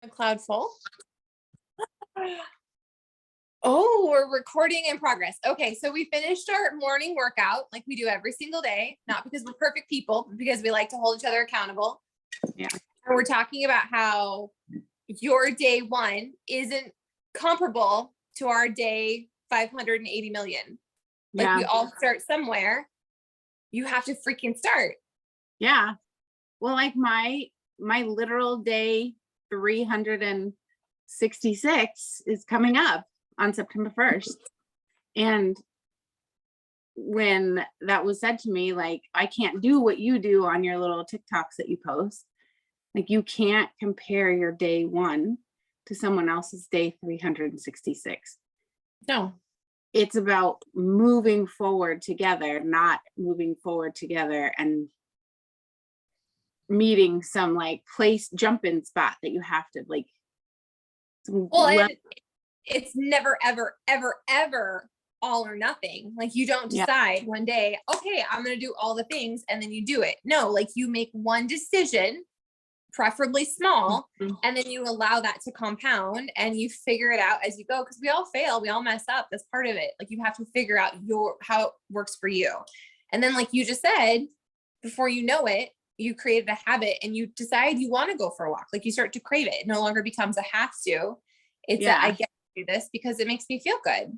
A cloud full. Oh, we're recording in progress. Okay, so we finished our morning workout like we do every single day, not because we're perfect people, but because we like to hold each other accountable. Yeah. And we're talking about how your day one isn't comparable to our day 580 million. Like we all start somewhere. You have to freaking start. Yeah. Well, like my literal day 366 is coming up on September 1st. And when that was said to me, like, I can't do what you do on your little TikToks that you post. Like, you can't compare your day one to someone else's day 366. No. It's about moving forward together, not moving forward together and meeting some like place jump-in spot that you have to like. Well, it's never, ever, ever, ever all or nothing. Like you don't decide one day, okay, I'm going to do all the things and then you do it. No, like you make one decision, preferably small, and then you allow that to compound and you figure it out as you go. Cause we all fail. We all mess up. That's part of it. Like you have to figure out how it works for you. And then like you just said, before you know it, you created a habit and you decide you want to go for a walk. Like you start to crave it. It no longer becomes a have to. It's I get to do this because it makes me feel good.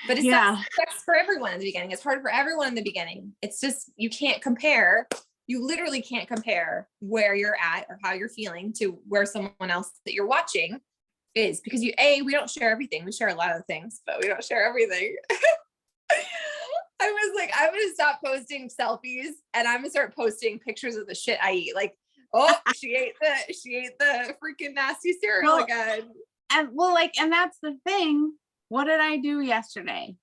But it's sucks for everyone in the beginning. It's hard for everyone in the beginning. It's just, you can't compare. You literally can't compare where you're at or how you're feeling to where someone else that you're watching is, because we don't share everything. We share a lot of things, but we don't share everything. I was like, I'm going to stop posting selfies and I'm gonna start posting pictures of the shit I eat. Like, oh, she ate the freaking nasty cereal again. And and that's the thing. What did I do yesterday?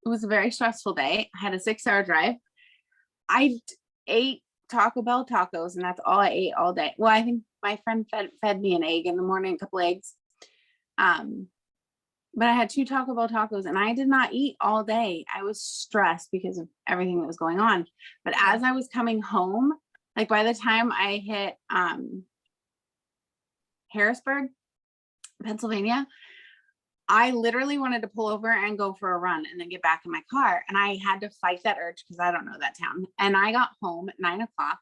It was a very stressful day. I had a 6-hour drive. I ate Taco Bell tacos and that's all I ate all day. Well, I think my friend fed me an egg in the morning, a couple eggs. But I had 2 Taco Bell tacos and I did not eat all day. I was stressed because of everything that was going on. But as I was coming home, like by the time I hit Harrisburg, Pennsylvania, I literally wanted to pull over and go for a run and then get back in my car. And I had to fight that urge because I don't know that town. And I got home at 9 o'clock,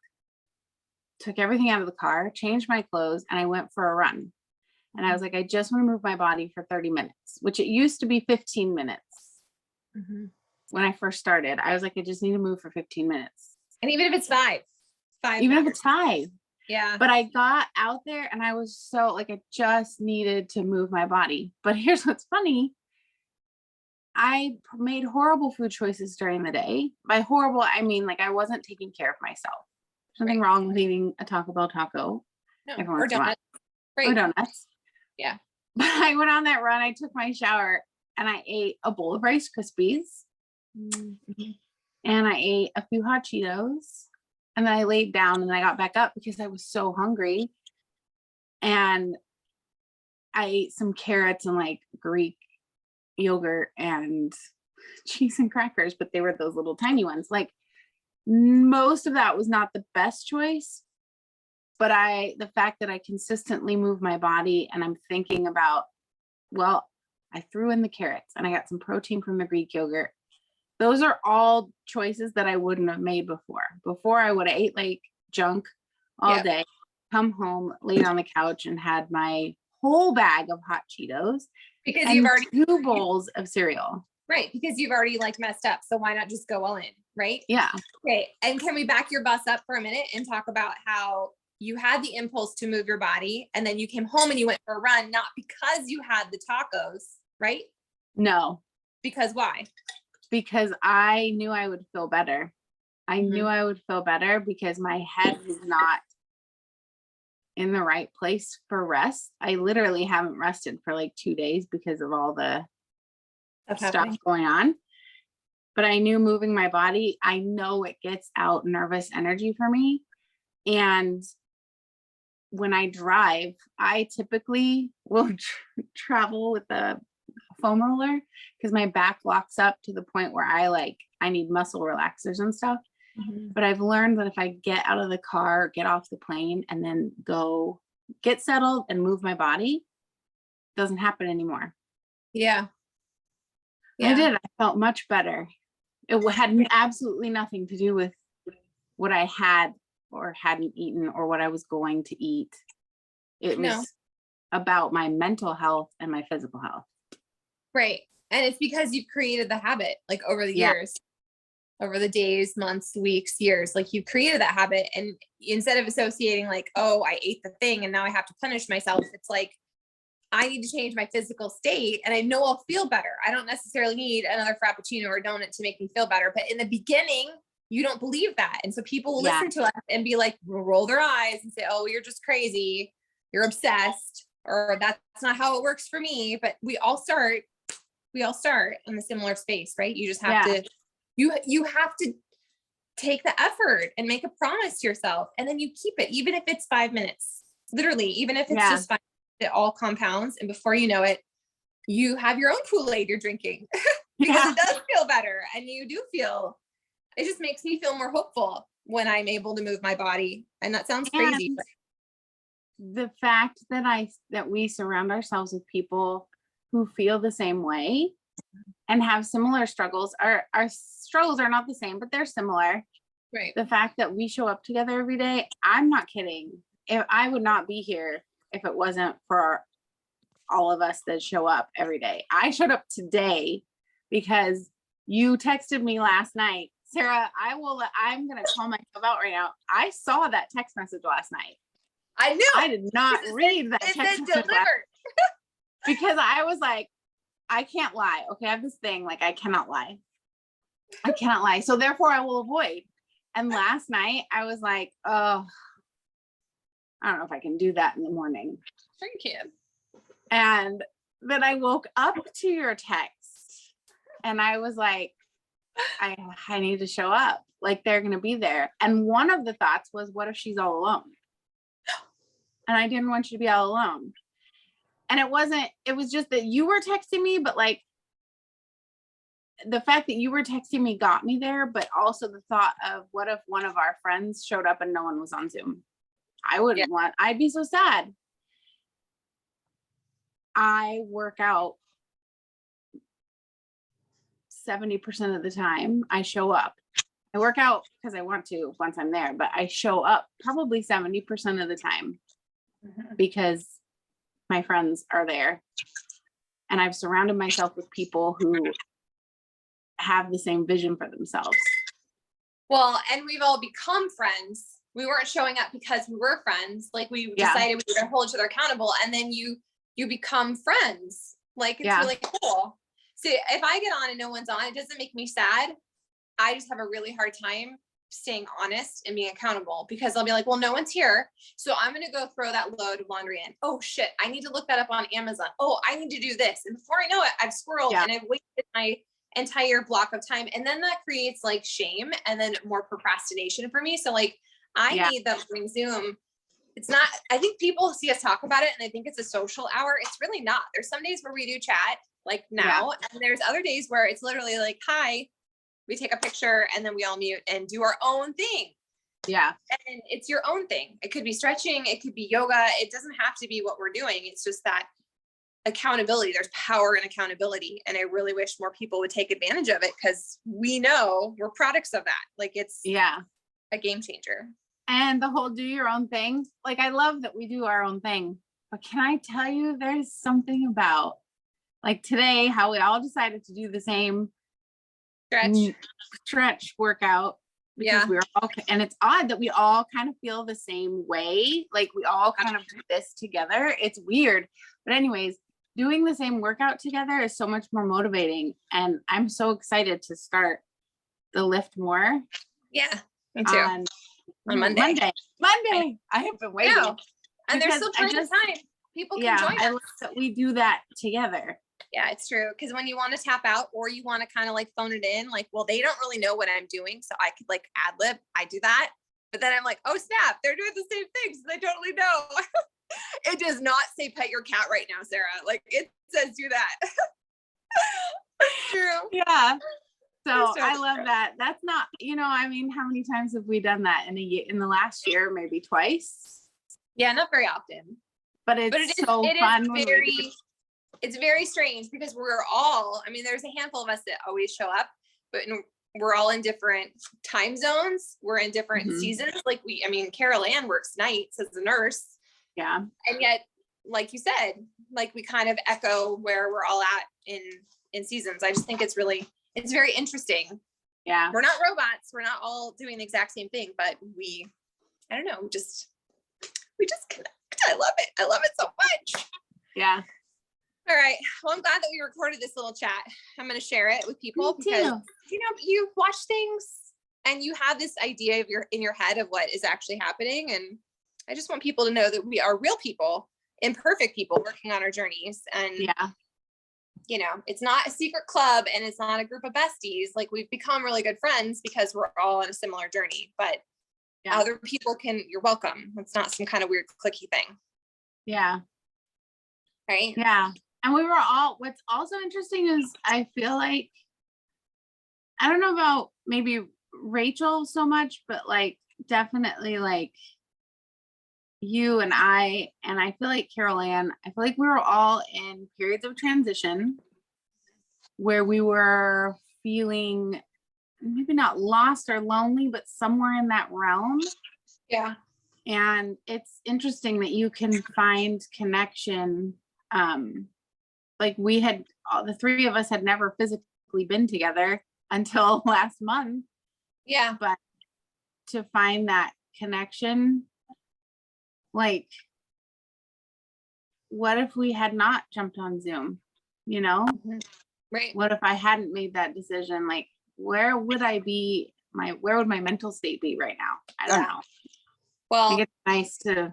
took everything out of the car, changed my clothes, and I went for a run. And I was like, I just want to move my body for 30 minutes, which it used to be 15 minutes. When I first started, I was like, I just need to move for 15 minutes. And even if it's 5, even if it's 5. Yeah. But I got out there and I was so like, I just needed to move my body. But here's what's funny. I made horrible food choices during the day. By horrible, I mean, like I wasn't taking care of myself. There's nothing wrong with eating a Taco Bell taco. No, or donuts. Or donuts. Yeah. But I went on that run. I took my shower and I ate a bowl of Rice Krispies. And I ate a few hot Cheetos. And then I laid down and I got back up because I was so hungry. And I ate some carrots and like Greek yogurt and cheese and crackers, but they were those little tiny ones. Like most of that was not the best choice. But the fact that I consistently move my body and I'm thinking about, well, I threw in the carrots and I got some protein from the Greek yogurt. Those are all choices that I wouldn't have made before. Before I would have ate like junk all day, come home, laid on the couch and had my whole bag of hot Cheetos because you've already 2 bowls of cereal. Right. Because you've already like messed up. So why not just go all in? Right. Yeah. Okay. And can we back your bus up for a minute and talk about how you had the impulse to move your body and then you came home and you went for a run, not because you had the tacos, right? No. Because why? Because I knew I would feel better. I knew I would feel better because my head was not in the right place for rest. I literally haven't rested for like 2 days because of all the stuff going on. But I knew moving my body, I know it gets out nervous energy for me. And when I drive, I typically will travel with a foam roller because my back locks up to the point where I need muscle relaxers and stuff. But I've learned that if I get out of the car, get off the plane and then go get settled and move my body doesn't happen anymore. Yeah. I did. I felt much better. It had absolutely nothing to do with what I had or hadn't eaten or what I was going to eat. It was about my mental health and my physical health. Right. And it's because you've created the habit, like over the years, over the days, months, weeks, years, like you've created that habit. And instead of associating like, oh, I ate the thing and now I have to punish myself, it's like, I need to change my physical state and I know I'll feel better. I don't necessarily need another Frappuccino or donut to make me feel better. But in the beginning, you don't believe that. And so people will listen to us and be like, roll their eyes and say, oh, you're just crazy. You're obsessed, or that's not how it works for me. But we all start in a similar space, right? You just have to, you have to take the effort and make a promise to yourself. And then you keep it, even if it's 5 minutes, literally, even if it's just 5 minutes, it all compounds. And before you know it, you have your own Kool-Aid you're drinking because it does feel better. And you do feel, it just makes me feel more hopeful when I'm able to move my body. And that sounds crazy. The fact that we surround ourselves with people who feel the same way and have similar struggles. Our struggles are not the same, but they're similar. Right. The fact that we show up together every day, I'm not kidding. If I would not be here if it wasn't for all of us that show up every day. I showed up today because you texted me last night. Sarah, I'm going to call myself out right now. I saw that text message last night. I knew. I did not read that text message delivered. because I was like, I can't lie. Okay, I have this thing, like I cannot lie. I cannot lie. So therefore I will avoid. And last night I was like, oh, I don't know if I can do that in the morning. Sure you can. And then I woke up to your text and I was like, I need to show up. Like they're going to be there. And one of the thoughts was, what if she's all alone? And I didn't want you to be all alone. And it was just that you were texting me, but like the fact that you were texting me got me there, but also the thought of what if one of our friends showed up and no one was on Zoom? I'd be so sad. I work out 70% of the time. I show up. I work out because I want to once I'm there, but I show up probably 70% of the time because my friends are there. And I've surrounded myself with people who have the same vision for themselves. Well, and we've all become friends. We weren't showing up because we were friends. Like we decided we were going to hold each other accountable. And then you become friends. Like it's really cool. See, if I get on and no one's on, it doesn't make me sad. I just have a really hard time staying honest and being accountable because I'll be like, well, no one's here. So I'm going to go throw that load of laundry in. Oh shit. I need to look that up on Amazon. Oh, I need to do this. And before I know it, I've squirreled and I've wasted my entire block of time. And then that creates like shame and then more procrastination for me. So like, I need that morning Zoom. It's not, I think people see us talk about it and I think it's a social hour. It's really not. There's some days where we do chat like now, and there's other days where it's literally like, hi, we take a picture and then we all mute and do our own thing. Yeah. And it's your own thing. It could be stretching. It could be yoga. It doesn't have to be what we're doing. It's just that accountability. There's power in accountability. And I really wish more people would take advantage of it because we know we're products of that. Like it's a game changer. And the whole do your own thing. Like, I love that we do our own thing, but can I tell you, there's something about like today, how we all decided to do the same stretch workout because we were all, and it's odd that we all kind of feel the same way. Like we all kind of do this together. It's weird, but anyways, doing the same workout together is so much more motivating. And I'm so excited to start the Lift More. Yeah, me too. On Monday. I have been waiting. And there's still plenty of time. People can join us. I love that we do that together. Yeah, it's true. Because when you want to tap out or you want to kind of like phone it in, like, well, they don't really know what I'm doing. So I could like ad lib. I do that. But then I'm like, oh, snap. They're doing the same thing. So they totally know. It does not say pet your cat right now, Sarah. Like it says do that. True. Yeah. So I love that. That's not, I mean, how many times have we done that in a year, in the last year, maybe twice? Yeah, not very often. but it's But it is, so it fun. is when we do. it's very strange because we're all, I mean, there's a handful of us that always show up, but we're all in different time zones. We're in different Mhm. seasons. Like I mean, Carol Ann works nights as a nurse. Yeah. And yet, like you said, like we kind of echo where we're all at in seasons. I just think it's very interesting. Yeah. We're not robots. We're not all doing the exact same thing, but I don't know, we just connect. I love it. I love it so much. Yeah. All right. Well, I'm glad that we recorded this little chat. I'm going to share it with people because, you watch things and you have this idea in your head of what is actually happening. And I just want people to know that we are real people, imperfect people working on our journeys. And, it's not a secret club and it's not a group of besties. Like we've become really good friends because we're all on a similar journey, but other people you're welcome. It's not some kind of weird clicky thing. Yeah. Right. Yeah. And what's also interesting is I feel like, I don't know about maybe Rachel so much, but like definitely like you and I feel like Carol Ann, I feel like we were all in periods of transition where we were feeling maybe not lost or lonely, but somewhere in that realm. Yeah. And it's interesting that you can find connection. Like the three of us had never physically been together until last month. Yeah. But to find that connection, like, what if we had not jumped on Zoom, Right. What if I hadn't made that decision? Like, where would I be? Where would my mental state be right now? I don't know. Well, I think it's nice to.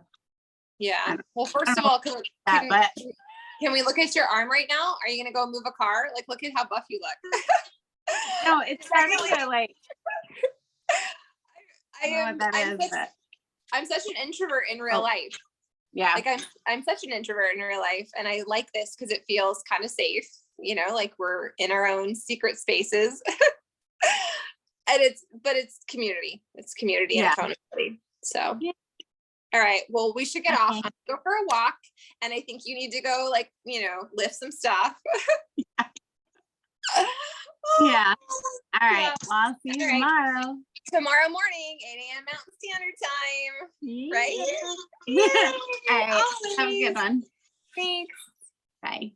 Yeah. Well, first of all, can we look at your arm right now? Are you going to go move a car? Like, look at how buff you look. No, it's starting to like. I'm such an introvert in real life. Yeah. Like I'm such an introvert in real life. And I like this because it feels kind of safe, like we're in our own secret spaces. And it's community. It's community and accountability. So, All right. Well, we should get off. Go for a walk. And I think you need to go lift some stuff. Yeah. All right. Well, I'll see you tomorrow. Tomorrow morning, 8 a.m. Mountain Standard Time. Yeah. Right? All right. Have a good one. Thanks. Bye.